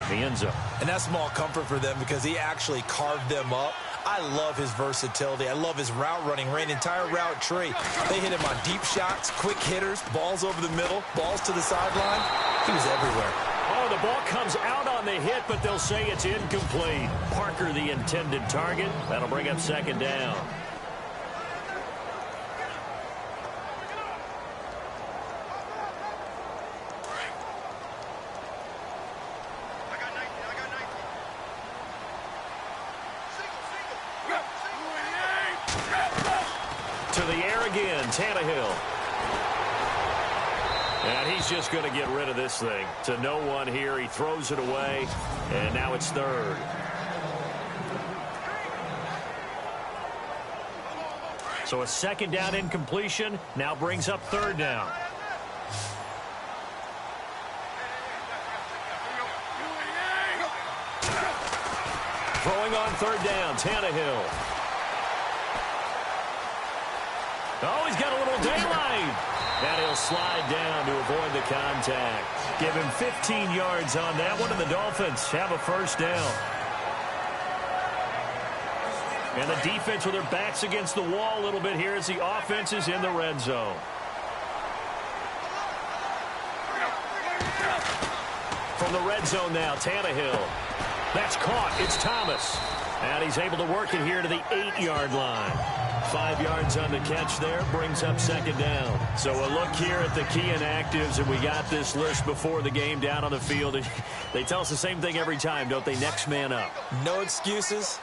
the end zone. And that's small comfort for them because he actually carved them up. I love his versatility. I love his route running, ran entire route tree. They hit him on deep shots, quick hitters, balls over the middle, balls to the sideline. He was everywhere. Oh, the ball comes out on the hit, but they'll say it's incomplete. Parker, the intended target. That'll bring up second down. To the air again, Tannehill. And he's just going to get rid of this thing. To no one here. He throws it away, and now it's third. So a second down incompletion now brings up third down. Throwing on third down, Tannehill. Oh, he's got a little daylight. And he'll slide down to avoid the contact. Give him 15 yards on that one, and the Dolphins have a first down. And the defense with their backs against the wall a little bit here as the offense is in the red zone. From the red zone now, Tannehill. That's caught. It's Thomas. And he's able to work it here to the 8-yard line. 5 yards on the catch there, brings up second down. So a look here at the key inactives, and we got this list before the game down on the field. They tell us the same thing every time, don't they? Next man up. No excuses.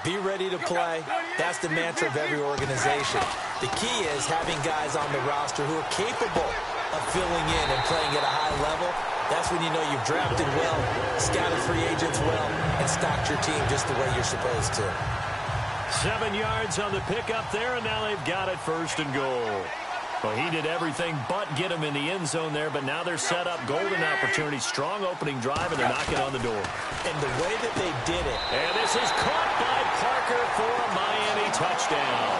Be ready to play. That's the mantra of every organization. The key is having guys on the roster who are capable of filling in and playing at a high level. That's when you know you've drafted well, scouted free agents well, and stocked your team just the way you're supposed to. 7 yards on the pickup there, and now they've got it first and goal. Well, he did everything but get him in the end zone there, but now they're set up. Golden opportunity, strong opening drive, and they're knocking on the door. And the way that they did it. And this is caught by Parker for a Miami touchdown.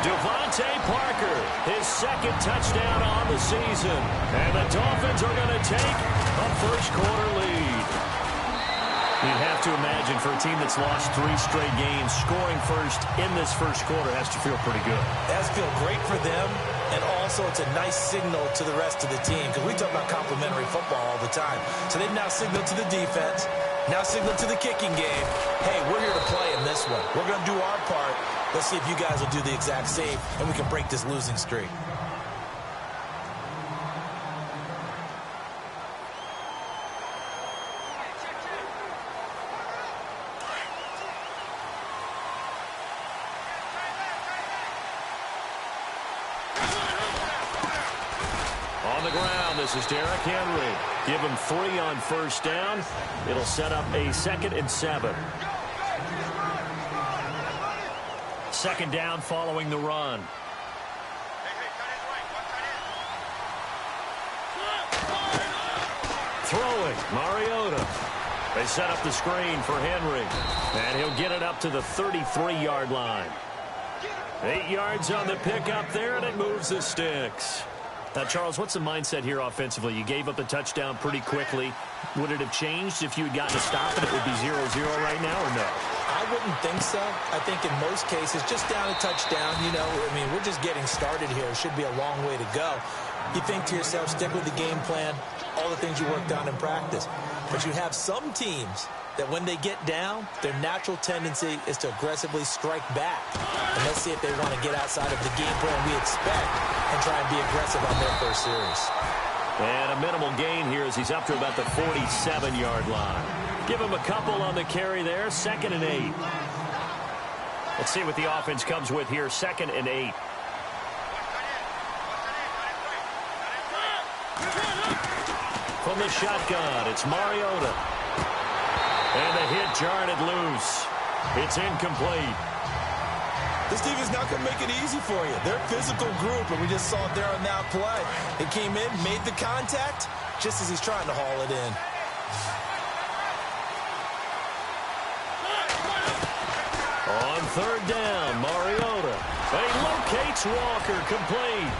Devontae Parker, his second touchdown on the season. And the Dolphins are going to take a first-quarter lead. You'd have to imagine for a team that's lost 3 straight games, scoring first in this first quarter has to feel pretty good. It has to feel great for them, and also it's a nice signal to the rest of the team, because we talk about complimentary football all the time. So they've now signaled to the defense, now signaled to the kicking game, hey, we're here to play in this one. We're going to do our part. Let's see if you guys will do the exact same, and we can break this losing streak. On the ground, this is Derrick Henry. Give him 3 on first down. It'll set up a 2nd and 7. Second down following the run. Throwing, Mariota. They set up the screen for Henry. And he'll get it up to the 33-yard line. 8 yards on the pickup there, and it moves the sticks. Now, Charles, what's the mindset here offensively? You gave up the touchdown pretty quickly. Would it have changed if you had gotten a stop and it would be 0-0 right now, or no? I wouldn't think so. I think in most cases, just down a touchdown, you know, I mean, we're just getting started here. It should be a long way to go. You think to yourself, stick with the game plan, all the things you worked on in practice. But you have some teams that when they get down, their natural tendency is to aggressively strike back. And let's see if they want to get outside of the game plan we expect and try and be aggressive on their first series. And a minimal gain here as he's up to about the 47-yard line. Give him a couple on the carry there, 2nd and 8. Let's see what the offense comes with here, 2nd and 8. From the shotgun, it's Mariota. And the hit jarred it loose. It's incomplete. This defense not going to make it easy for you. They're a physical group, and we just saw it there on that play. It came in, made the contact, just as he's trying to haul it in. On third down, Mariota. He locates Walker, complete.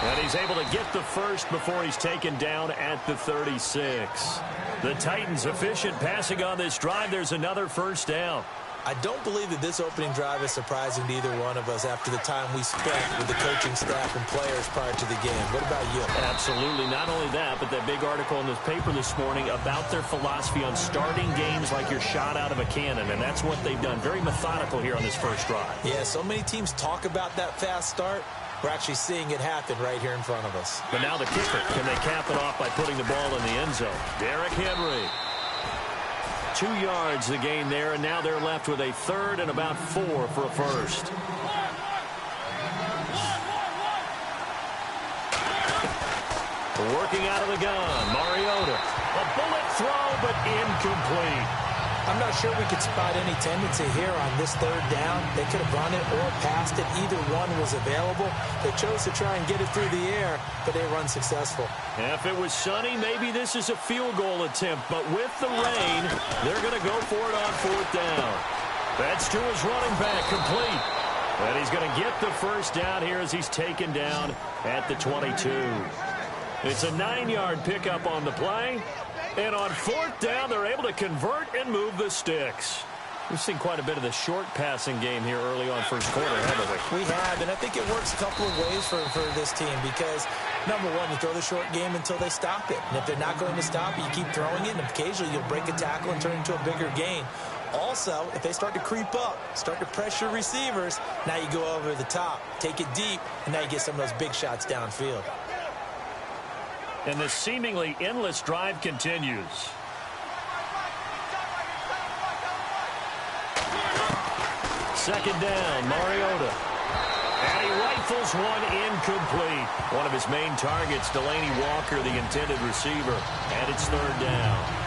And he's able to get the first before he's taken down at the 36. The Titans efficient passing on this drive. There's another first down. I don't believe that this opening drive is surprising to either one of us after the time we spent with the coaching staff and players prior to the game. What about you? Absolutely. Not only that, but that big article in the paper this morning about their philosophy on starting games like you're shot out of a cannon, and that's what they've done. Very methodical here on this first drive. Yeah, so many teams talk about that fast start. We're actually seeing it happen right here in front of us. But now the kicker. Can they cap it off by putting the ball in the end zone? Derrick Henry. 2 yards the gain there, and now they're left with a third and about 4 for a first. Working out of the gun, Mariota. A bullet throw, but incomplete. I'm not sure we could spot any tendency here on this third down. They could have run it or passed it. Either one was available. They chose to try and get it through the air, but they were unsuccessful. If it was sunny, maybe this is a field goal attempt. But with the rain, they're going to go for it on fourth down. That's to his running back, complete. And he's going to get the first down here as he's taken down at the 22. It's a 9-yard pickup on the play. And on fourth down, they're able to convert and move the sticks. We've seen quite a bit of the short passing game here early on first quarter, haven't we? We have, and I think it works a couple of ways for this team because, number one, you throw the short game until they stop it. And if they're not going to stop it, you keep throwing it, and occasionally you'll break a tackle and turn it into a bigger gain. Also, if they start to creep up, start to pressure receivers, now you go over the top, take it deep, and now you get some of those big shots downfield. And the seemingly endless drive continues. Second down, Mariota. And he rifles one incomplete. One of his main targets, Delaney Walker, the intended receiver. And it's third down.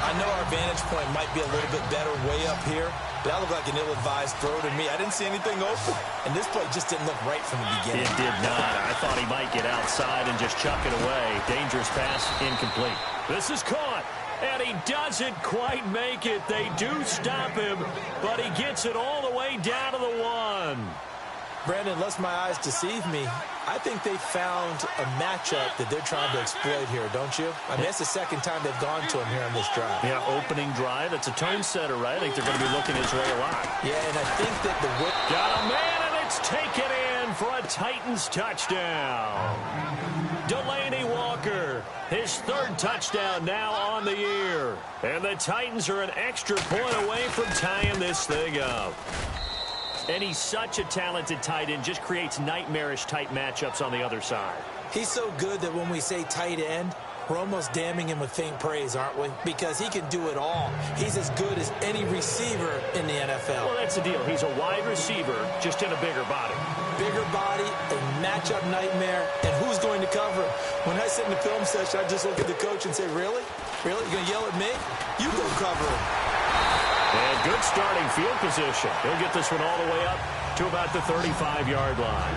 I know our vantage point might be a little bit better way up here, but that looked like an ill-advised throw to me. I didn't see anything open, and this play just didn't look right from the beginning. It did not. I thought he might get outside and just chuck it away. Dangerous pass, incomplete. This is caught, and he doesn't quite make it. They do stop him, but he gets it all the way down to the 1. Brandon, lest my eyes deceive me, I think they found a matchup that they're trying to exploit here, don't you? I mean, that's the second time they've gone to him here on this drive. Yeah, opening drive. It's a tone setter, right? I think they're going to be looking his way a lot. Yeah, and I think that the whip... Got a man, and it's taken in for a Titans touchdown. Delaney Walker, his third touchdown now on the year. And the Titans are an extra point away from tying this thing up. And he's such a talented tight end, just creates nightmarish-type matchups on the other side. He's so good that when we say tight end, we're almost damning him with faint praise, aren't we? Because he can do it all. He's as good as any receiver in the NFL. Well, that's the deal. He's a wide receiver, just in a bigger body. Bigger body, a matchup nightmare, and who's going to cover? When I sit in the film session, I just look at the coach and say, really? Really? You're going to yell at me? You go cover him. And good starting field position. He'll get this one all the way up to about the 35-yard line.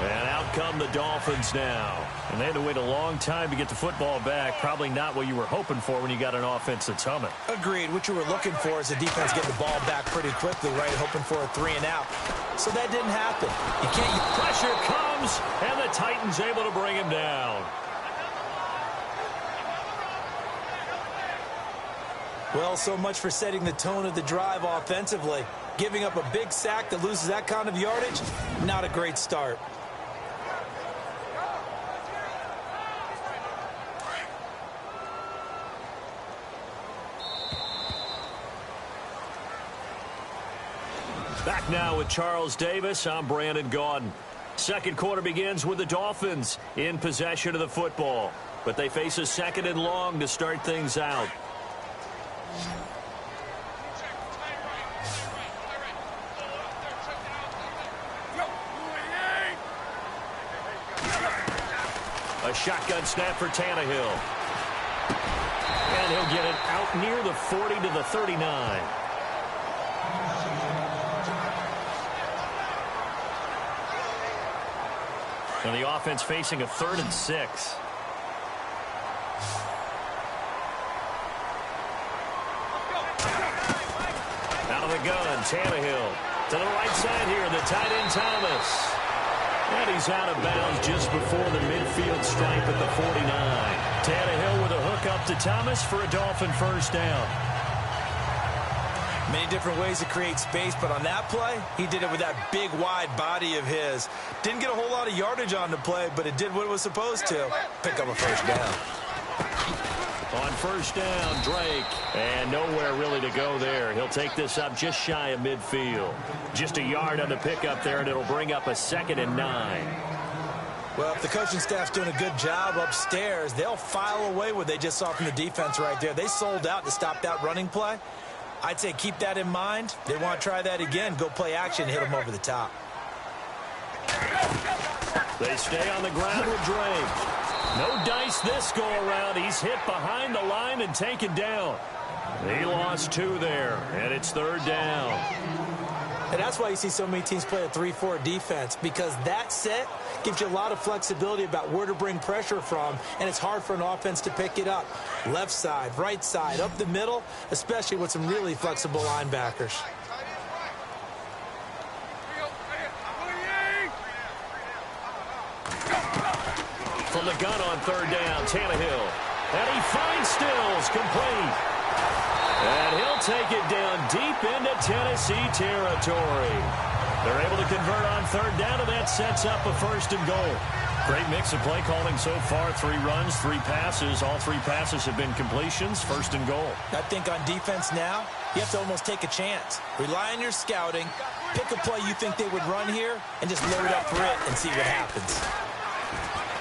And out come the Dolphins now. And they had to wait a long time to get the football back. Probably not what you were hoping for when you got an offense that's humming. Agreed. What you were looking for is the defense getting the ball back pretty quickly, right? Hoping for a 3-and-out. So that didn't happen. You can't... Pressure comes, and the Titans able to bring him down. Well, so much for setting the tone of the drive offensively. Giving up a big sack that loses that kind of yardage, not a great start. Back now with Charles Davis. I'm Brandon Gaudin. Second quarter begins with the Dolphins in possession of the football. But they face a second and long to start things out. A shotgun snap for Tannehill. And he'll get it out near the 40 to the 39. And the offense facing a 3rd and 6. Out of the gun, Tannehill. To the right side here, the tight end Thomas. And he's out of bounds just before the midfield stripe at the 49. to Thomas for a Dolphin first down. Many different ways to create space, but on that play, he did it with that big, wide body of his. Didn't get a whole lot of yardage on the play, but it did what it was supposed to. Pick up a first down. On first down, Drake. And nowhere really to go there. He'll take this up just shy of midfield. Just a yard on the pickup there, and it'll bring up a 2nd and 9. Well, if the coaching staff's doing a good job upstairs, they'll file away what they just saw from the defense right there. They sold out to stop that running play. I'd say keep that in mind. They want to try that again. Go play action, hit them over the top. They stay on the ground with Drake. No dice this go-around. He's hit behind the line and taken down. He lost 2 there, and it's 3rd down. And that's why you see so many teams play a 3-4 defense, because that set gives you a lot of flexibility about where to bring pressure from, and it's hard for an offense to pick it up. Left side, right side, up the middle, especially with some really flexible linebackers. From the gun on 3rd down, Tannehill. And he finds Stills, complete. And he'll take it down deep into Tennessee territory. They're able to convert on 3rd down, and that sets up a 1st and goal. Great mix of play calling so far. 3 runs, 3 passes. All 3 passes have been completions. 1st and goal. I think on defense now, you have to almost take a chance. Rely on your scouting. Pick a play you think they would run here, and just load up for it and see what happens.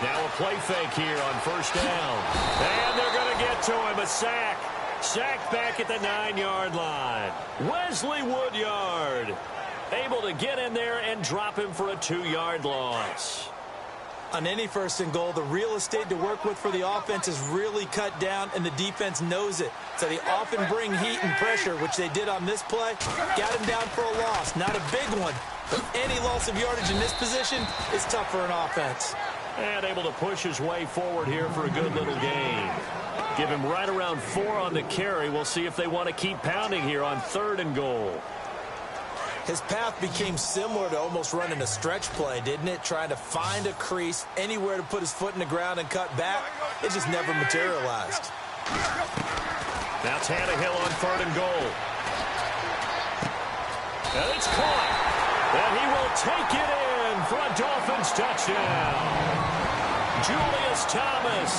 Now a play fake here on 1st down. And they're going to get to him. A sack. Sacked back at the 9-yard line. Wesley Woodyard able to get in there and drop him for a 2-yard loss. On any 1st and goal, the real estate to work with for the offense is really cut down, and the defense knows it. So they often bring heat and pressure, which they did on this play. Got him down for a loss. Not a big one, but any loss of yardage in this position is tough for an offense. And able to push his way forward here for a good little gain. Give him right around 4 on the carry. We'll see if they want to keep pounding here on 3rd and goal. His path became similar to almost running a stretch play, didn't it? Trying to find a crease, anywhere to put his foot in the ground and cut back. It just never materialized. Now Tannehill on 3rd and goal. And it's caught. And he will take it in for a Dolphins touchdown. Julius Thomas,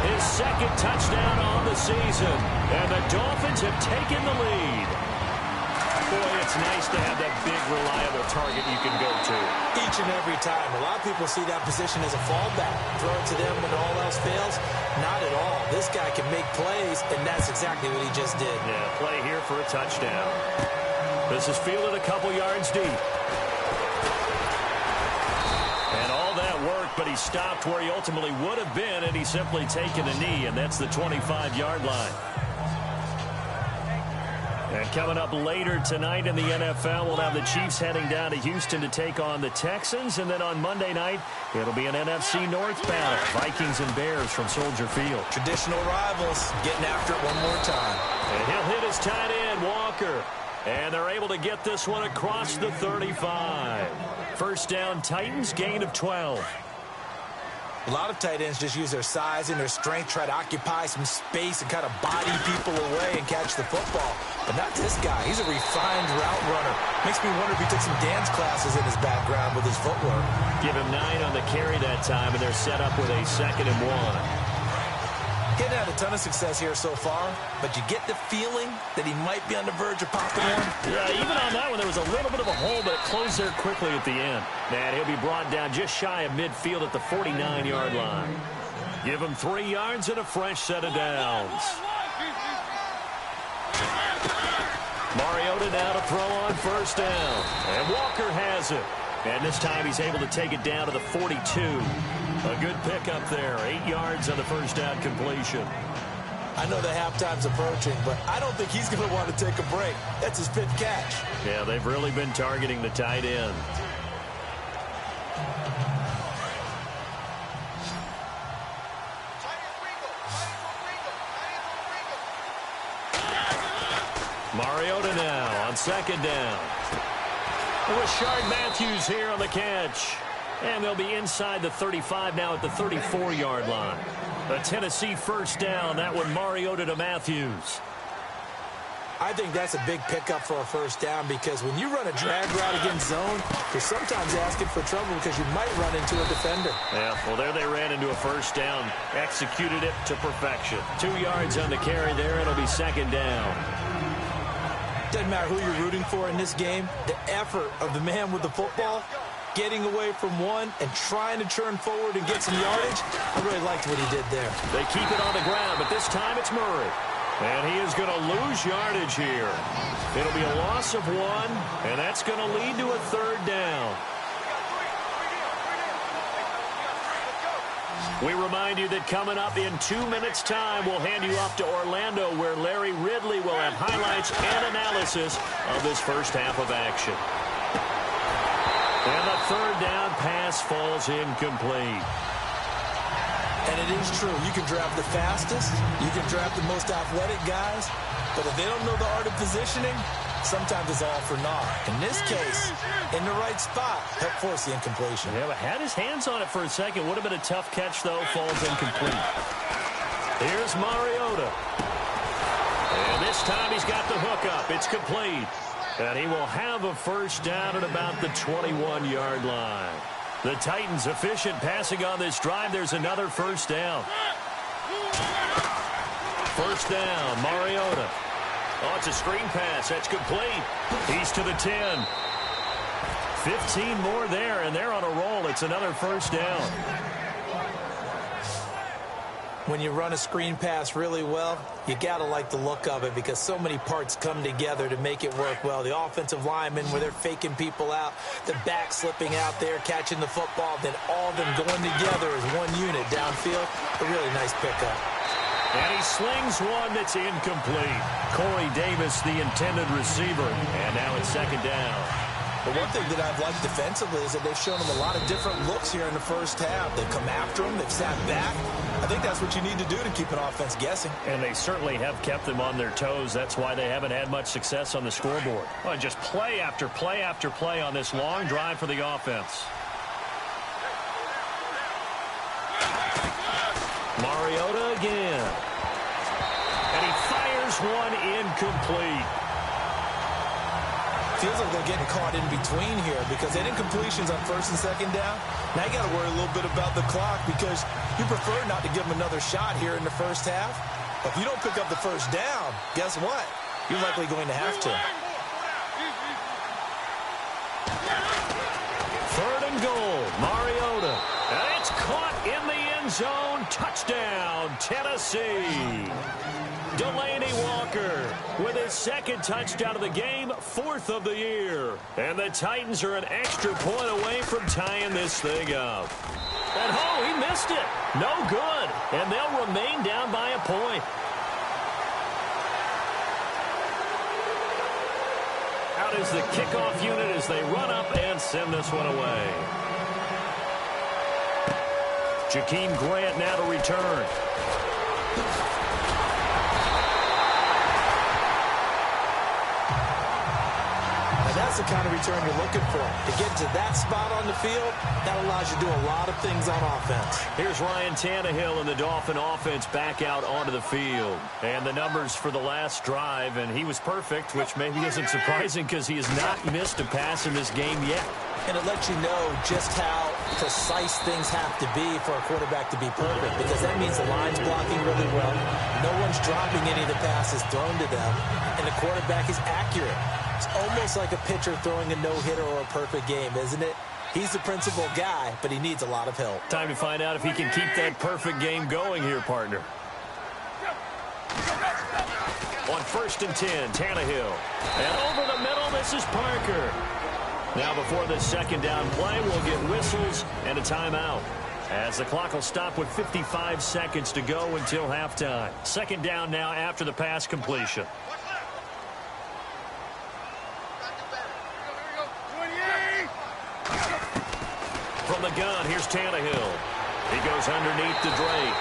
his 2nd touchdown on the season. And the Dolphins have taken the lead. Boy, it's nice to have that big, reliable target you can go to. Each and every time. A lot of people see that position as a fallback. Throw it to them when all else fails. Not at all. This guy can make plays, and that's exactly what he just did. Yeah, play here for a touchdown. This is fielded a couple yards deep. And all that work, but he stopped where he ultimately would have been, and he's simply taken a knee, and that's the 25-yard line. And coming up later tonight in the NFL, we'll have the Chiefs heading down to Houston to take on the Texans. And then on Monday night, it'll be an NFC North battle. Vikings and Bears from Soldier Field. Traditional rivals getting after it one more time. And he'll hit his tight end, Walker. And they're able to get this one across the 35. First down, Titans, gain of 12. A lot of tight ends just use their size and their strength, try to occupy some space and kind of body people away and catch the football. But not this guy. He's a refined route runner. Makes me wonder if he took some dance classes in his background with his footwork. Give him 9 on the carry that time, and they're set up with a 2nd and 1. Getting had a ton of success here so far, but you get the feeling that he might be on the verge of popping one. Yeah, even on that one, there was a little bit of a hole, but it closed there quickly at the end. And he'll be brought down just shy of midfield at the 49-yard line. Give him 3 yards and a fresh set of downs. Mariota now to throw on first down. And Walker has it. And this time he's able to take it down to the 42. A good pickup there. 8 yards on the first down completion. I know the halftime's approaching, but I don't think he's going to want to take a break. That's his 5th catch. Yeah, they've really been targeting the tight end. Mariota now on 2nd down. Rashard Matthews here on the catch. And they'll be inside the 35 now at the 34-yard line. A Tennessee first down. That one Mariota to Matthews. I think that's a big pickup for a first down because when you run a drag route against zone, you're sometimes asking for trouble because you might run into a defender. Yeah, well, there they ran into a first down. Executed it to perfection. 2 yards on the carry there. It'll be second down. Doesn't matter who you're rooting for in this game. The effort of the man with the football, getting away from one and trying to turn forward and get some yardage, I really liked what he did there. They keep it on the ground, but this time it's Murray. And he is going to lose yardage here. It'll be a loss of 1, and that's going to lead to a third down. We remind you that coming up in 2 minutes' time, we'll hand you off to Orlando, where Larry Ridley will have highlights and analysis of this first half of action. And the third down pass falls incomplete. And it is true. You can draft the fastest. You can draft the most athletic guys. But if they don't know the art of positioning, sometimes it's all for naught. In this case, in the right spot, help force the incompletion. Yeah, but had his hands on it for a second. Would have been a tough catch, though. Falls incomplete. Here's Mariota. And this time he's got the hook up. It's complete. And he will have a first down at about the 21-yard line. The Titans efficient passing on this drive. There's another first down. First down, Mariota. Oh, it's a screen pass. That's complete. He's to the 10. 15 more there, and they're on a roll. It's another first down. When you run a screen pass really well, you got to like the look of it because so many parts come together to make it work well. The offensive linemen, where they're faking people out, the back slipping out there, catching the football, then all of them going together as one unit downfield. A really nice pickup. And he slings one that's incomplete. Corey Davis, the intended receiver. And now it's second down. But one thing that I've liked defensively is that they've shown them a lot of different looks here in the first half. They've come after them. They've sat back. I think that's what you need to do to keep an offense guessing. And they certainly have kept them on their toes. That's why they haven't had much success on the scoreboard. Well, just play after play after play on this long drive for the offense. Mariota again. And he fires one incomplete. Feels like they're getting caught in between here because they didn't completions on first and second down. Now you got to worry a little bit about the clock because you prefer not to give them another shot here in the first half. But if you don't pick up the first down, guess what? You're likely going to have to. Third and goal, Mariota. And it's caught in the end zone. Touchdown, Tennessee. Delaney Walker with his second touchdown of the game, 4th of the year. And the Titans are an extra point away from tying this thing up. And oh, he missed it. No good. And they'll remain down by a point. Out is the kickoff unit as they run up and send this one away. Jakeem Grant now to return. That's the kind of return you're looking for. To get to that spot on the field, that allows you to do a lot of things on offense. Here's Ryan Tannehill and the Dolphin offense back out onto the field. And the numbers for the last drive, and he was perfect, which maybe isn't surprising because he has not missed a pass in this game yet. And it lets you know just how precise things have to be for a quarterback to be perfect because that means the line's blocking really well. No one's dropping any of the passes thrown to them, and the quarterback is accurate. It's almost like a pitcher throwing a no-hitter or a perfect game, isn't it? He's the principal guy, but he needs a lot of help. Time to find out if he can keep that perfect game going here, partner. On 1st and 10, Tannehill. And over the middle, this is Parker. Now before the second down play, we'll get whistles and a timeout. As the clock will stop with 55 seconds to go until halftime. Second down now after the pass completion. From the gun, here's Tannehill. He goes underneath to Drake.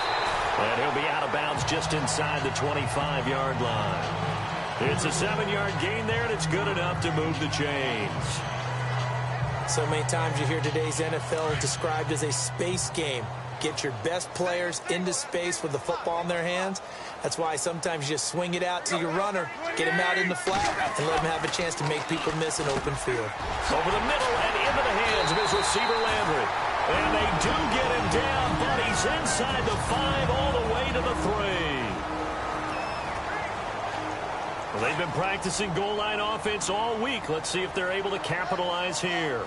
And he'll be out of bounds just inside the 25-yard line. It's a 7-yard gain there, and it's good enough to move the chains. So many times you hear today's NFL described as a space game. get your best players into space with the football in their hands. That's why sometimes you just swing it out to your runner, get him out in the flat, and let him have a chance to make people miss an open field. Over the middle and into the hands of his receiver, Landry. And they do get him down, but he's inside the 5 all the way to the 3. Well, they've been practicing goal line offense all week. Let's see if they're able to capitalize here.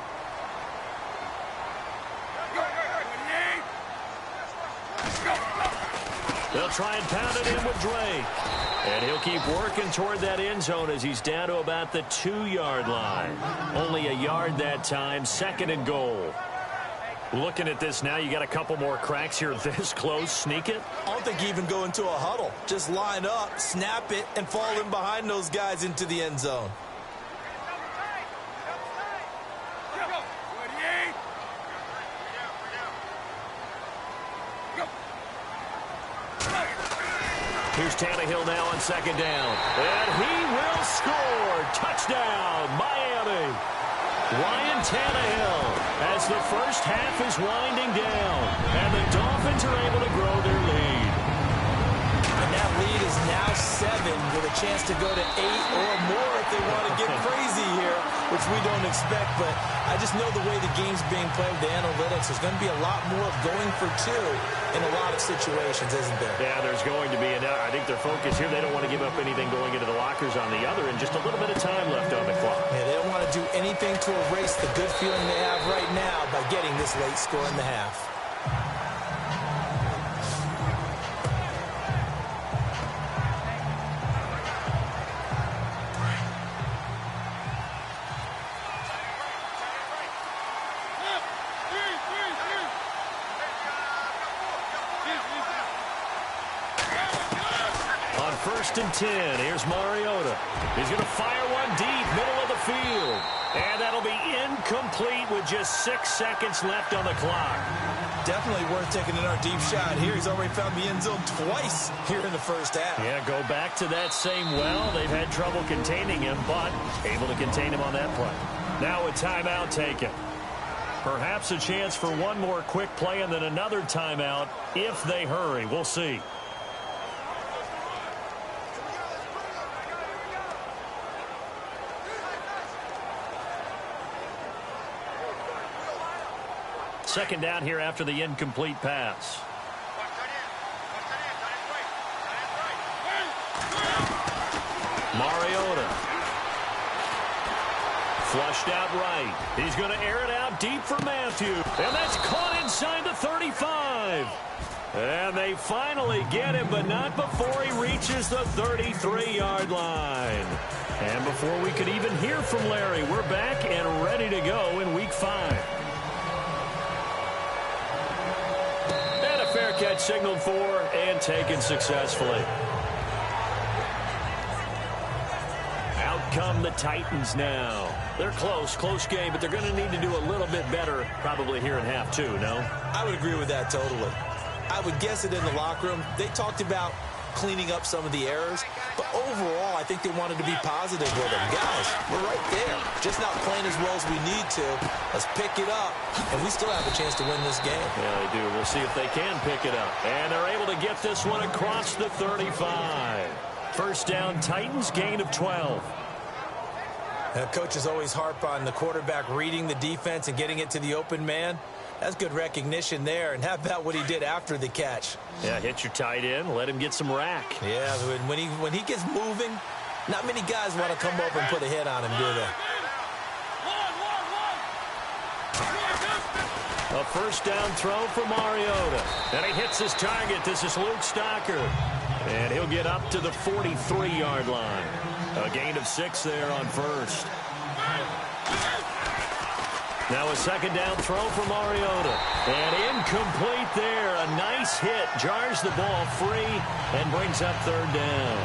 They'll try and pound it in with Drake. And he'll keep working toward that end zone as he's down to about the 2-yard line. Only a yard that time, 2nd and goal. Looking at this now, you got a couple more cracks here this close. Sneak it? I don't think you even go into a huddle. Just line up, snap it, and fall in behind those guys into the end zone. Here's Tannehill now on 2nd down. And he will score. Touchdown, Miami. Ryan Tannehill as the first half is winding down. And the Dolphins are able to grow their lead. And that lead is now 7 with a chance to go to 8 or more if they want to get crazy here, which we don't expect. But I just know the way the game's being played with the analytics, there's going to be a lot more going for 2 in a lot of situations, isn't there? Yeah, there's going to be. And I think their focus here, they don't want to give up anything going into the lockers on the other, and just a little bit of time left on the clock. Yeah, they don't want to do anything to erase the good feeling they have right now by getting this late score in the half. On 1st and 10, here's Mariota. He's going to fire one deep, middle of the field. And that'll be incomplete with just 6 seconds left on the clock. Definitely worth taking another deep shot here. He's already found the end zone twice here in the first half. Yeah, go back to that same well. They've had trouble containing him, but able to contain him on that play. Now a timeout taken. Perhaps a chance for one more quick play and then another timeout if they hurry. We'll see. Second down here after the incomplete pass. Mariota. Flushed out right. He's going to air it out deep for Matthew. And that's caught inside the 35. And they finally get him, but not before he reaches the 33-yard line. And before we could even hear from Larry, we're back and ready to go in Week 5. Fair catch signaled for and taken successfully. Out come the Titans now. They're close game, but they're going to need to do a little bit better probably here in half 2, no? I would agree with that totally. I would guess it in the locker room. They talked about cleaning up some of the errors, but overall, I think they wanted to be positive with them. Guys, we're right there. Just not playing as well as we need to. Let's pick it up, and we still have a chance to win this game. Yeah, they do. We'll see if they can pick it up. And they're able to get this one across the 35. First down, Titans, gain of 12. Coaches always harp on the quarterback reading the defense and getting it to the open man. That's good recognition there. And how about what he did after the catch? Yeah, hit your tight end, let him get some rack. Yeah, when he gets moving, not many guys want to come over and put a hit on him, do they? A first down throw for Mariota. And he hits his target. This is Luke Stocker. And he'll get up to the 43-yard line. A gain of 6 there on first. Now a second down throw for Mariota. And incomplete there. A nice hit. Jars the ball free and brings up third down.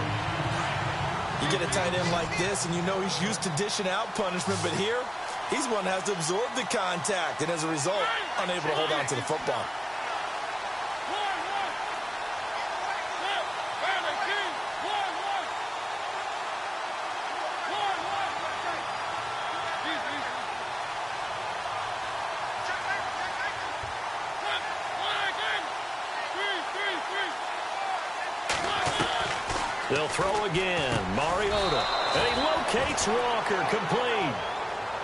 You get a tight end like this, and you know he's used to dishing out punishment. But here, he's one that has to absorb the contact. And as a result, unable to hold on to the football. They'll throw again. Mariota. And he locates Walker. Complete.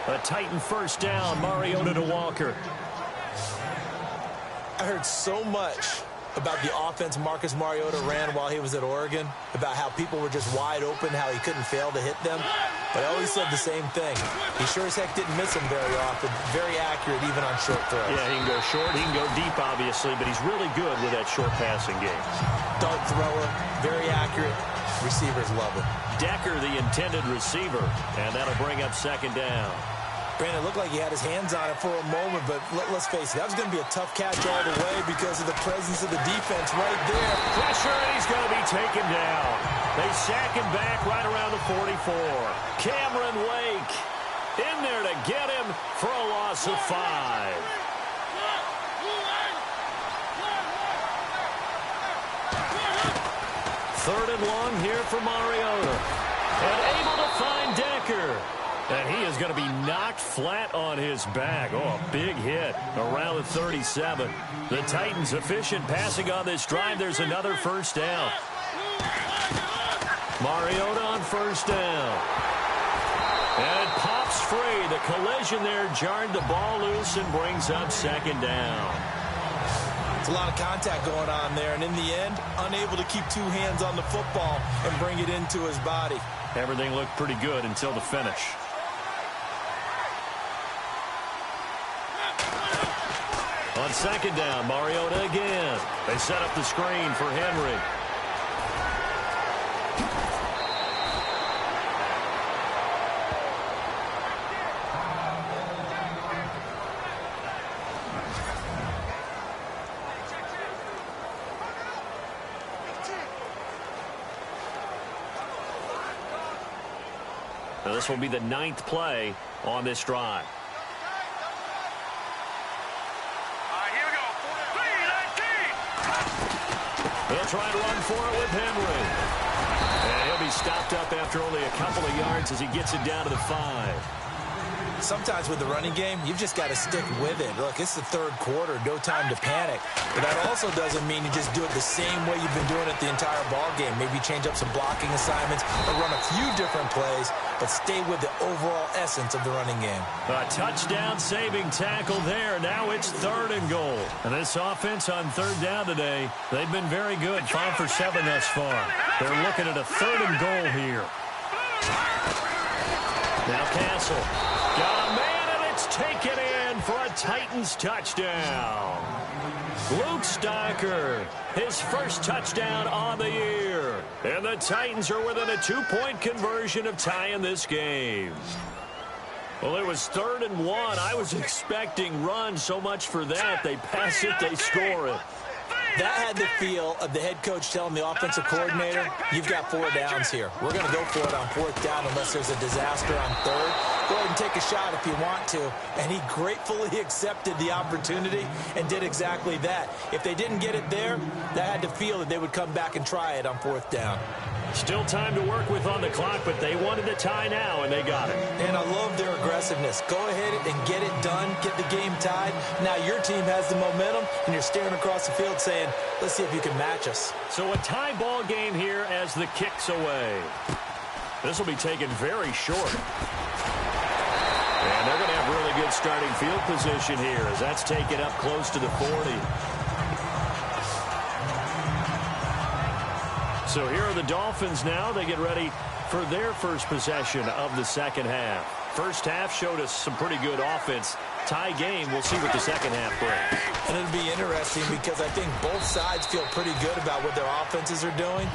A Titan first down. Mariota to Walker. I heard so much about the offense Marcus Mariota ran while he was at Oregon, about how people were just wide open, how he couldn't fail to hit them. But I always said the same thing. He sure as heck didn't miss them very often. Very accurate, even on short throws. Yeah, he can go short. He can go deep, obviously, but he's really good with that short passing game. Dart thrower, very accurate. Receivers love it. Decker, the intended receiver, and that'll bring up second down. Brandon, it looked like he had his hands on it for a moment, but let's face it, that was going to be a tough catch all the way because of the presence of the defense right there. Pressure, and he's going to be taken down. They sack him back right around the 44. Cameron Wake in there to get him for a loss of 5. Third and long here for Mariota. And able to find Decker. And he is going to be knocked flat on his back. Oh, a big hit around the 37. The Titans efficient passing on this drive. There's another first down. Mariota on first down. And it pops free. The collision there jarred the ball loose and brings up second down. It's a lot of contact going on there, and in the end, unable to keep two hands on the football and bring it into his body. Everything looked pretty good until the finish. On second down, Mariota again. They set up the screen for Henry. Now this will be the 9th play on this drive. They'll try to run for it with Henry. And he'll be stopped up after only a couple of yards as he gets it down to the 5. Sometimes with the running game, you've just got to stick with it. Look, it's the third quarter, no time to panic. But that also doesn't mean you just do it the same way you've been doing it the entire ball game. Maybe change up some blocking assignments or run a few different plays, but stay with the overall essence of the running game. A touchdown saving tackle there. Now it's 3rd and goal. And this offense on 3rd down today, they've been very good. 5 for 7 thus far. They're looking at a 3rd and goal here. Now Castle. Got a man, and it's taken in for a Titans touchdown. Luke Stocker, his first touchdown on the year. And the Titans are within a 2-point conversion of tying this game. Well, it was 3rd and 1. I was expecting run, so much for that. They pass it, they score it. That had the feel of the head coach telling the offensive coordinator, you've got 4 downs here. We're going to go for it on 4th down unless there's a disaster on 3rd. Go ahead and take a shot if you want to. And he gratefully accepted the opportunity and did exactly that. If they didn't get it there, that had to feel that they would come back and try it on 4th down. Still time to work with on the clock, but they wanted to tie now, and they got it. And I love their aggressiveness. Go ahead and get it done, get the game tied. Now your team has the momentum, and you're staring across the field saying, let's see if you can match us. So a tie ball game here as the kick's away. This will be taken very short. And they're going to have really good starting field position here as that's taken up close to the 40. So here are the Dolphins now. They get ready for their first possession of the second half. First half showed us some pretty good offense. Tie game. We'll see what the second half brings. And it'll be interesting because I think both sides feel pretty good about what their offenses are doing.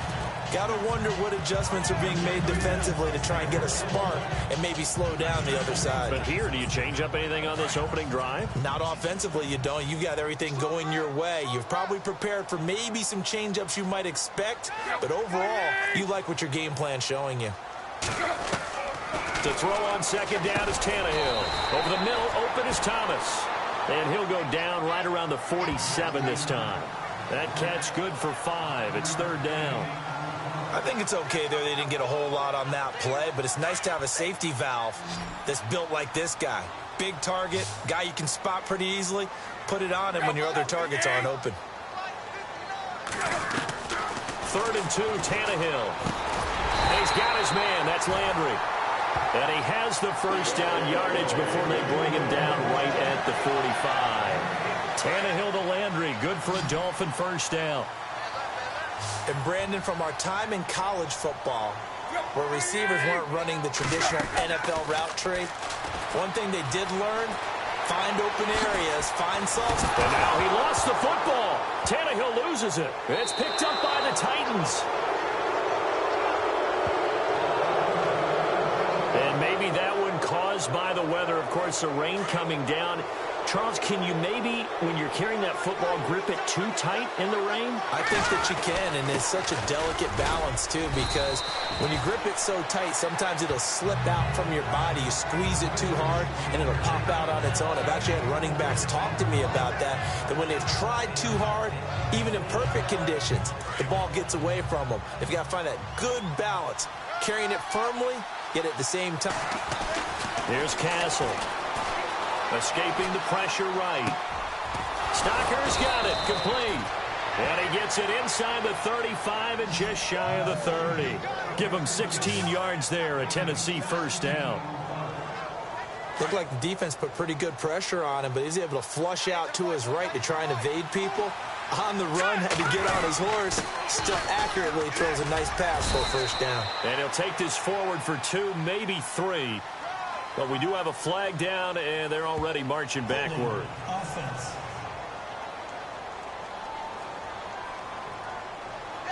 Got to wonder what adjustments are being made defensively to try and get a spark and maybe slow down the other side. But here, do you change up anything on this opening drive? Not offensively, you don't. You've got everything going your way. You've probably prepared for maybe some change-ups you might expect, but overall, you like what your game plan's showing you. To throw on second down is Tannehill. Over the middle, open is Thomas. And he'll go down right around the 47 this time. That catch good for 5. It's 3rd down. I think it's okay there. They didn't get a whole lot on that play, but it's nice to have a safety valve that's built like this guy. Big target, guy you can spot pretty easily. Put it on him when your other targets aren't open. 3rd and 2, Tannehill. He's got his man. That's Landry. And he has the first down yardage before they bring him down right at the 45. Tannehill to Landry. Good for a Dolphin first down. And Brandon, from our time in college football, where receivers weren't running the traditional NFL route tree, one thing they did learn, find open areas, find soft spots. And now he lost the football. Tannehill loses it. It's picked up by the Titans. And maybe that one caused by the weather. Of course, the rain coming down. Charles, can you maybe, when you're carrying that football, grip it too tight in the rain? I think that you can, and it's such a delicate balance, too, because when you grip it so tight, sometimes it'll slip out from your body. You squeeze it too hard, and it'll pop out on its own. I've actually had running backs talk to me about that when they've tried too hard, even in perfect conditions, the ball gets away from them. They've got to find that good balance, carrying it firmly, yet at the same time. Here's Castle. Escaping the pressure right. Stocker's got it. Complete. And he gets it inside the 35 and just shy of the 30. Give him 16 yards there. A Tennessee first down. Looked like the defense put pretty good pressure on him, but he's able to flush out to his right to try and evade people. On the run, had to get on his horse. Still accurately throws a nice pass for a first down. And he'll take this forward for 2, maybe 3. But we do have a flag down, and they're already marching backward. Offense.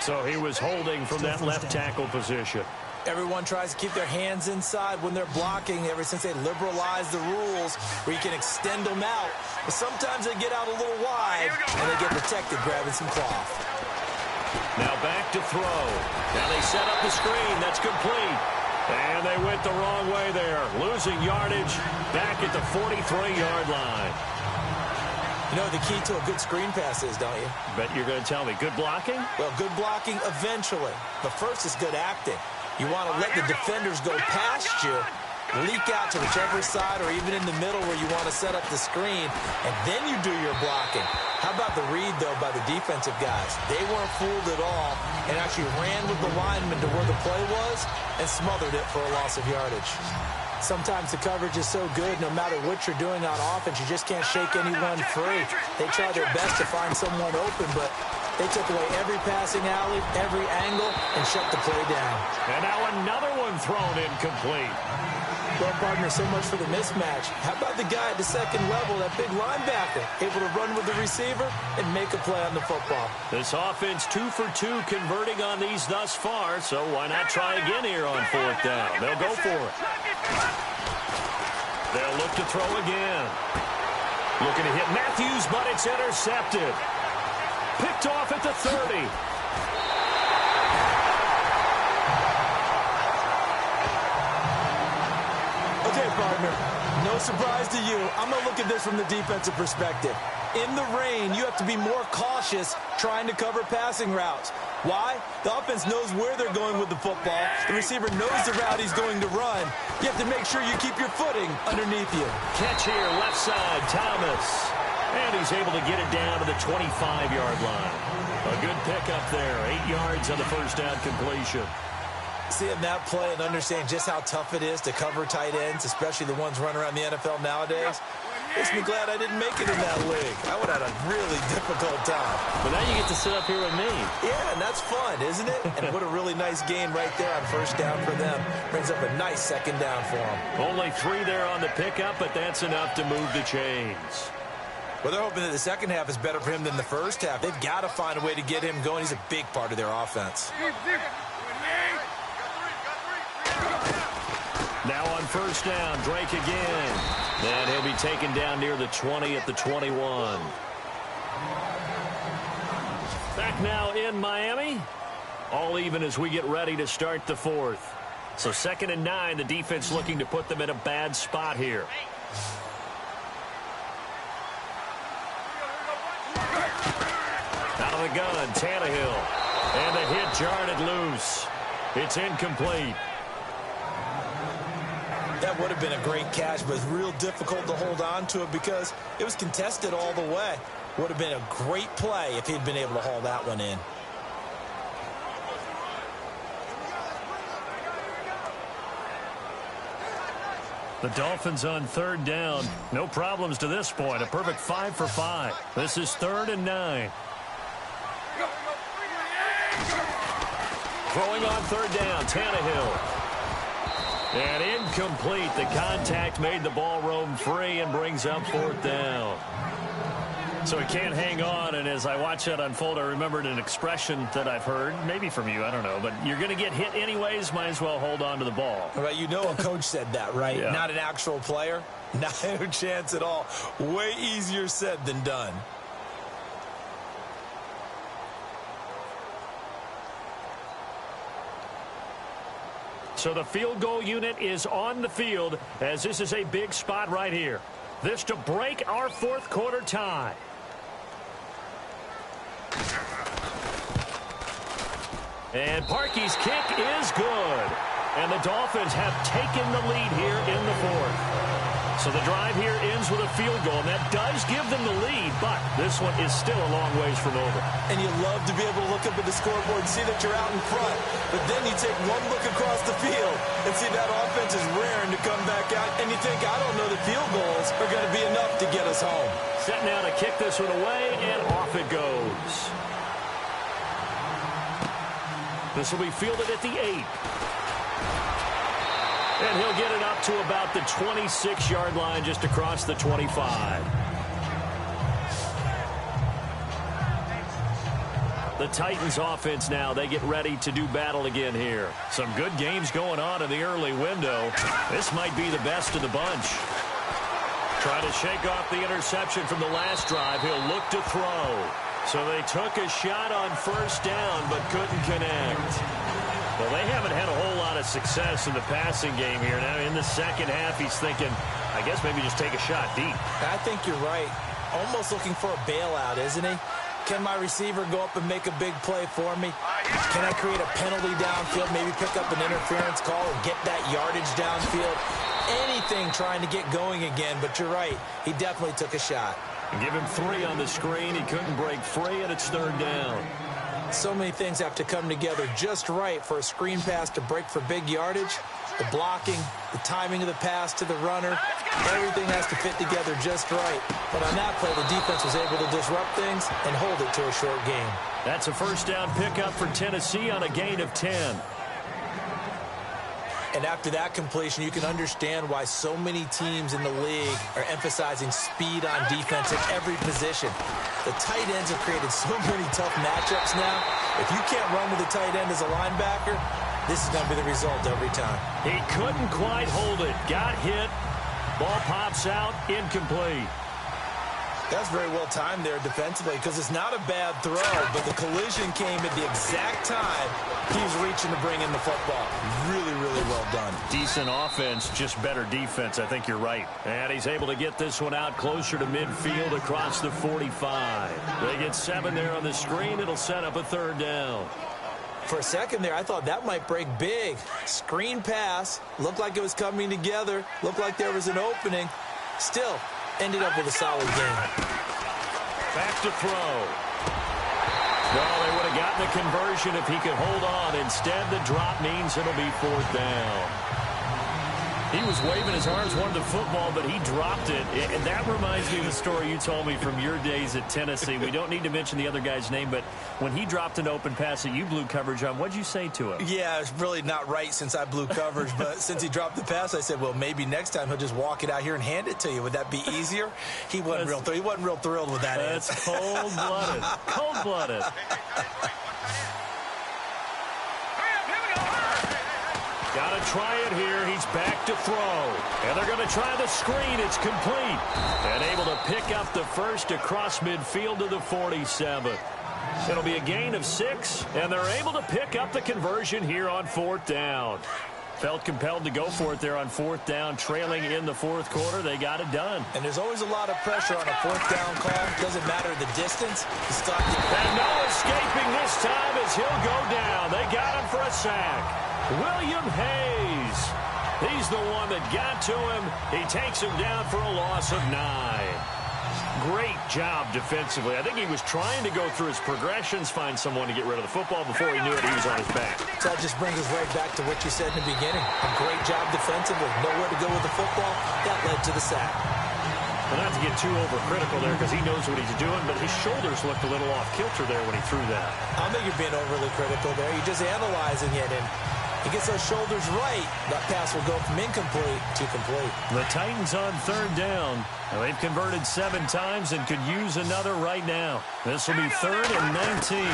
So he was holding from that left tackle position. Everyone tries to keep their hands inside when they're blocking ever since they liberalized the rules where you can extend them out. But sometimes they get out a little wide, and they get protected grabbing some cloth. Now back to throw. Now they set up the screen. That's complete. And they went the wrong way there. Losing yardage back at the 43-yard line. You know what the key to a good screen pass is, don't you? Bet you're going to tell me. Good blocking? Well, good blocking eventually. But first is good acting. You want to let the defenders go past you, leak out to whichever side or even in the middle where you want to set up the screen, and then you do your blocking. How about the read, though, by the defensive guys? They weren't fooled at all and actually ran with the lineman to where the play was and smothered it for a loss of yardage. Sometimes the coverage is so good, no matter what you're doing on offense, you just can't shake anyone free. They try their best to find someone open, but they took away every passing alley, every angle, and shut the play down. And now another one thrown incomplete. Well, partner, so much for the mismatch. How about the guy at the second level, that big linebacker, able to run with the receiver and make a play on the football? This offense 2 for 2 converting on these thus far, so why not try again here on 4th down? They'll go for it. They'll look to throw again. Looking to hit Matthews, but it's intercepted. Picked off at the 30. Okay, partner, no surprise to you. I'm going to look at this from the defensive perspective. In the rain, you have to be more cautious trying to cover passing routes. Why? The offense knows where they're going with the football. The receiver knows the route he's going to run. You have to make sure you keep your footing underneath you. Catch here, left side, Thomas. And he's able to get it down to the 25-yard line. A good pickup there, 8 yards on the first down completion. Seeing that play and understand just how tough it is to cover tight ends, especially the ones running around the NFL nowadays, makes me glad I didn't make it in that league. I would have had a really difficult time. But now you get to sit up here with me. Yeah, and that's fun, isn't it? And what a really nice gain right there on first down for them. Brings up a nice second down for them. Only 3 there on the pickup, but that's enough to move the chains. Well, they're hoping that the second half is better for him than the first half. They've got to find a way to get him going. He's a big part of their offense. Now on first down, Drake again. And he'll be taken down near the 20 at the 21. Back now in Miami. All even as we get ready to start the 4th. So 2nd and 9, the defense looking to put them in a bad spot here. Out of the gun, Tannehill. And the hit jarred loose. It's incomplete. That would have been a great catch, but it's real difficult to hold on to it because it was contested all the way. Would have been a great play if he'd been able to haul that one in. The Dolphins on third down. No problems to this point. A perfect 5 for 5. This is 3rd and 9. Throwing on third down, Tannehill. And incomplete. The contact made the ball roam free and brings up 4th down. So he can't hang on, and as I watch that unfold, I remembered an expression that I've heard, maybe from you, I don't know, but you're going to get hit anyways, might as well hold on to the ball. Right, you know a coach said that, right? Yeah. Not an actual player. No chance at all. Way easier said than done. So the field goal unit is on the field as this is a big spot right here. This to break our 4th quarter tie. And Parkey's kick is good. And the Dolphins have taken the lead here in the 4th. So the drive here ends with a field goal, and that does give them the lead, but this one is still a long ways from over. And you love to be able to look up at the scoreboard and see that you're out in front, but then you take one look across the field and see that offense is raring to come back out, and you think, I don't know that field goals are going to be enough to get us home. Set now to kick this one away, and off it goes. This will be fielded at the 8. And he'll get it up to about the 26-yard line, just across the 25. The Titans offense now, they get ready to do battle again here. Some good games going on in the early window. This might be the best of the bunch. Trying to shake off the interception from the last drive. He'll look to throw. So they took a shot on 1st down, but couldn't connect. Well, they haven't had a whole lot of success in the passing game here. Now, in the second half, he's thinking, I guess maybe just take a shot deep. I think you're right. Almost looking for a bailout, isn't he? Can my receiver go up and make a big play for me? Can I create a penalty downfield, maybe pick up an interference call and get that yardage downfield? Anything trying to get going again, but you're right. He definitely took a shot. Give him 3 on the screen. He couldn't break free, and it's 3rd down. So many things have to come together just right for a screen pass to break for big yardage. The blocking, the timing of the pass to the runner, everything has to fit together just right. But on that play, the defense was able to disrupt things and hold it to a short game. That's a 1st down pickup for Tennessee on a gain of 10. And after that completion, you can understand why so many teams in the league are emphasizing speed on defense at every position. The tight ends have created so many tough matchups now. If you can't run with a tight end as a linebacker, this is going to be the result every time. He couldn't quite hold it. Got hit. Ball pops out. Incomplete. That's very well timed there defensively because it's not a bad throw, but the collision came at the exact time he was reaching to bring in the football. Really, really well done. Decent offense, just better defense. I think you're right. And he's able to get this one out closer to midfield across the 45. They get 7 there on the screen. It'll set up a 3rd down. For a second there, I thought that might break big. Screen pass. Looked like it was coming together. Looked like there was an opening. Still, ended up with a solid game. Back to throw. Well, they would have gotten the conversion if he could hold on. Instead, the drop means it'll be 4th down. He was waving his arms, wanted the football, but he dropped it. And that reminds me of the story you told me from your days at Tennessee. We don't need to mention the other guy's name, but when he dropped an open pass that you blew coverage on, what'd you say to him? Yeah, it's really not right since I blew coverage, but since he dropped the pass, I said, well, maybe next time he'll just walk it out here and hand it to you. Would that be easier? He wasn't real thrilled with that. That's cold-blooded. Cold-blooded. Got to try it here. He's back to throw. And they're going to try the screen. It's complete. And able to pick up the first across midfield to the 47. It'll be a gain of 6, and they're able to pick up the conversion here on 4th down. Felt compelled to go for it there on 4th down, trailing in the 4th quarter. They got it done. And there's always a lot of pressure on a 4th down call. Doesn't matter the distance. And no escaping this time as he'll go down. They got him for a sack. William Hayes. He's the one that got to him. He takes him down for a loss of 9. Great job defensively. I think he was trying to go through his progressions, find someone to get rid of the football before he knew it. He was on his back. So that just brings us right back to what you said in the beginning. A great job defensively. Nowhere to go with the football. That led to the sack. Well, not to get too overcritical there because he knows what he's doing, but his shoulders looked a little off kilter there when he threw that. I don't think you're being overly critical there. You're just analyzing it, and he gets those shoulders right. That pass will go from incomplete to complete. The Titans on third down. Now, they've converted 7 times and could use another right now. This will be 3rd and 19.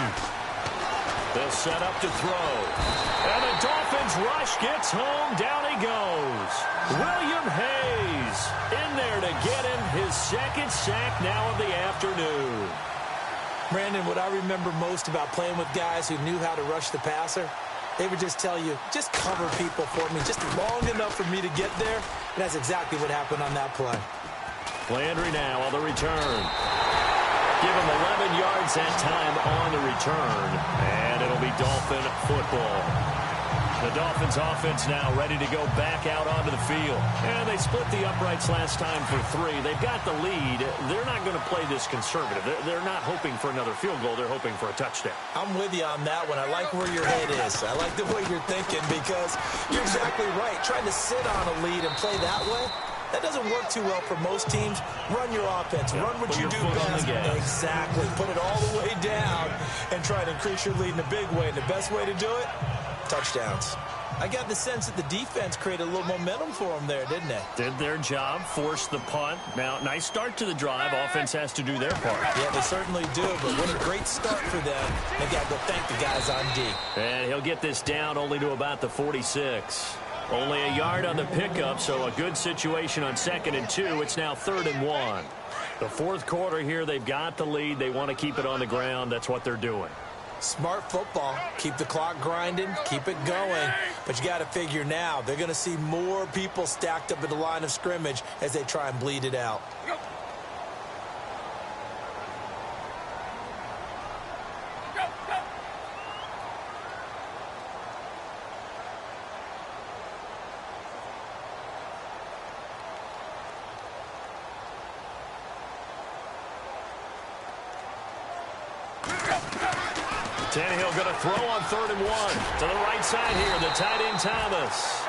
They'll set up to throw. And the Dolphins rush gets home. Down he goes. William Hayes in there to get him his 2nd sack now of the afternoon. Brandon, what I remember most about playing with guys who knew how to rush the passer, they would just tell you, just cover people for me, just long enough for me to get there. And that's exactly what happened on that play. Landry now on the return. Give him 11 yards that time on the return. And it'll be Dolphin football. The Dolphins offense now ready to go back out onto the field. And they split the uprights last time for 3. They've got the lead. They're not going to play this conservative. They're not hoping for another field goal. They're hoping for a touchdown. I'm with you on that one. I like where your head is. I like the way you're thinking because you're exactly right. Trying to sit on a lead and play that way, that doesn't work too well for most teams. Run your offense. Yep. Run what you do best. Exactly. Put it all the way down and try to increase your lead in a big way. And the best way to do it, touchdowns. I got the sense that the defense created a little momentum for them there, didn't they? Did their job, forced the punt. Now, nice start to the drive. Offense has to do their part. Yeah, they certainly do, but what a great start for them. They got to go thank the guys on D. And he'll get this down only to about the 46. Only a yard on the pickup, so a good situation on 2nd and 2. It's now 3rd and 1. The 4th quarter here, they've got the lead. They want to keep it on the ground. That's what they're doing. Smart football. Keep the clock grinding. Keep it going. But you got to figure now, they're going to see more people stacked up at the line of scrimmage as they try and bleed it out. Tannehill going to throw on 3rd and 1. To the right side here, the tight end Thomas.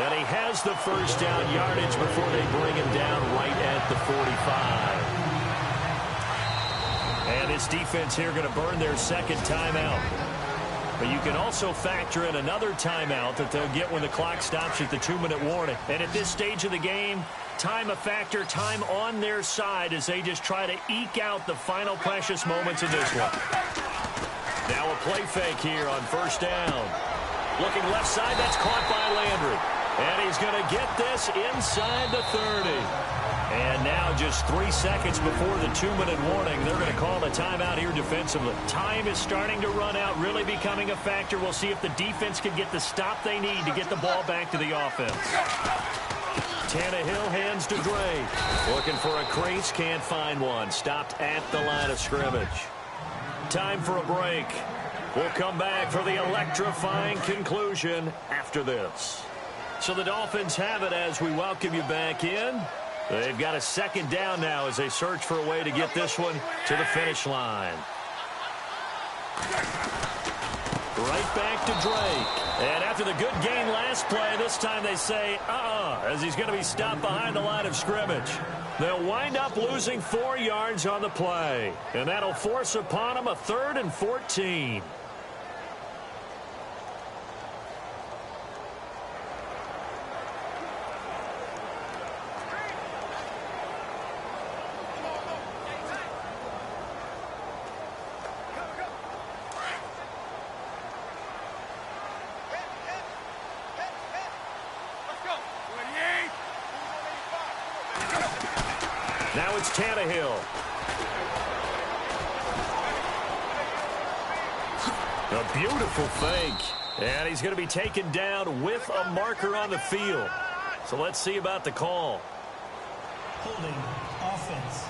And he has the first down yardage before they bring him down right at the 45. And his defense here going to burn their 2nd timeout. But you can also factor in another timeout that they'll get when the clock stops at the 2-minute warning. And at this stage of the game, time a factor, time on their side as they just try to eke out the final precious moments of this one. Now a play fake here on 1st down. Looking left side, that's caught by Landry. And he's going to get this inside the 30. And now just 3 seconds before the 2-minute warning, they're going to call a timeout here defensively. Time is starting to run out, really becoming a factor. We'll see if the defense can get the stop they need to get the ball back to the offense. Tannehill hands to Gray. Looking for a crease, can't find one. Stopped at the line of scrimmage. Time for a break. We'll come back for the electrifying conclusion after this. So the Dolphins have it as we welcome you back in. They've got a 2nd down now as they search for a way to get this one to the finish line. Right back to Drake. And after the good gain last play, this time they say, as he's going to be stopped behind the line of scrimmage. They'll wind up losing 4 yards on the play. And that'll force upon them a 3rd and 14. Now it's Tannehill. A beautiful fake. And he's going to be taken down with a marker on the field. So let's see about the call. Holding offense.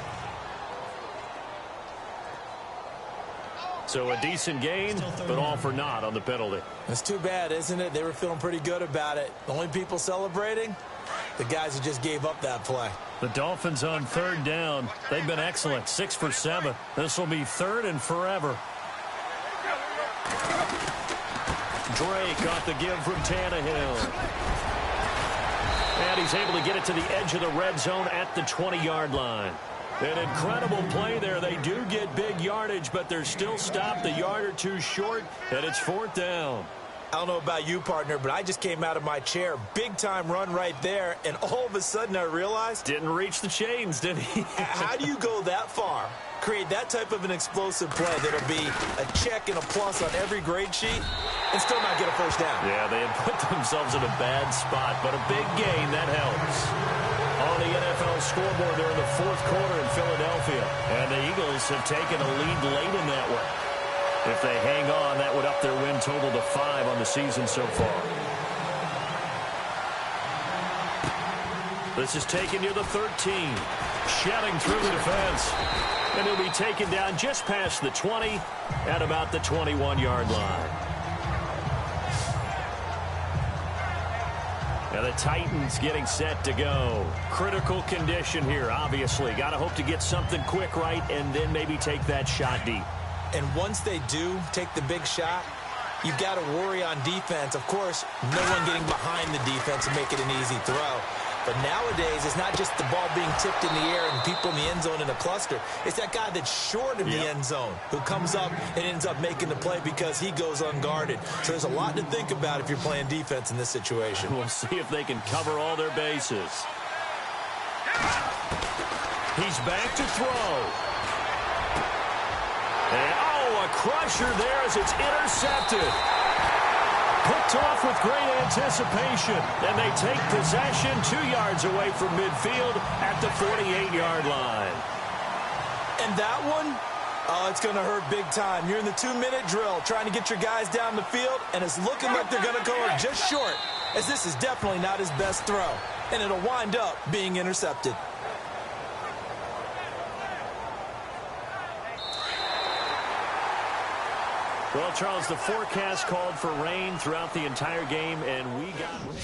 So a decent gain, but all for naught on the penalty. It's too bad, isn't it? They were feeling pretty good about it. The only people celebrating, the guys who just gave up that play. The Dolphins on third down. They've been excellent, 6 for 7. This will be third and forever. Drake off the give from Tannehill. And he's able to get it to the edge of the red zone at the 20-yard line. An incredible play there. They do get big yardage, but they're still stopped a yard or two short, and it's fourth down. I don't know about you, partner, but I just came out of my chair. Big-time run right there, and all of a sudden I realized... Didn't reach the chains, did he? How do you go that far, create that type of an explosive play that'll be a check and a plus on every grade sheet, and still not get a first down? Yeah, they had put themselves in a bad spot, but a big gain, that helps. On the NFL scoreboard, they're in the fourth quarter in Philadelphia, and the Eagles have taken a lead late in that one. If they hang on, that would up their win total to 5 on the season so far. This is taken near the 13. Shedding through the defense. And he'll be taken down just past the 20 at about the 21-yard line. Now the Titans getting set to go. Critical condition here, obviously. Got to hope to get something quick right and then maybe take that shot deep. And once they do take the big shot, you've got to worry on defense. Of course, no one getting behind the defense and make it an easy throw. But nowadays, it's not just the ball being tipped in the air and people in the end zone in a cluster. It's that guy that's short of the end zone who comes up and ends up making the play because he goes unguarded. So there's a lot to think about if you're playing defense in this situation. We'll see if they can cover all their bases. He's back to throw. And, a crusher there as it's intercepted. Picked off with great anticipation. And they take possession 2 yards away from midfield at the 48-yard line. And that one, it's going to hurt big time. You're in the 2-minute drill trying to get your guys down the field, and it's looking like they're going to go just short, as this is definitely not his best throw. And it'll wind up being intercepted. Well, Charles, the forecast called for rain throughout the entire game, and we got rain.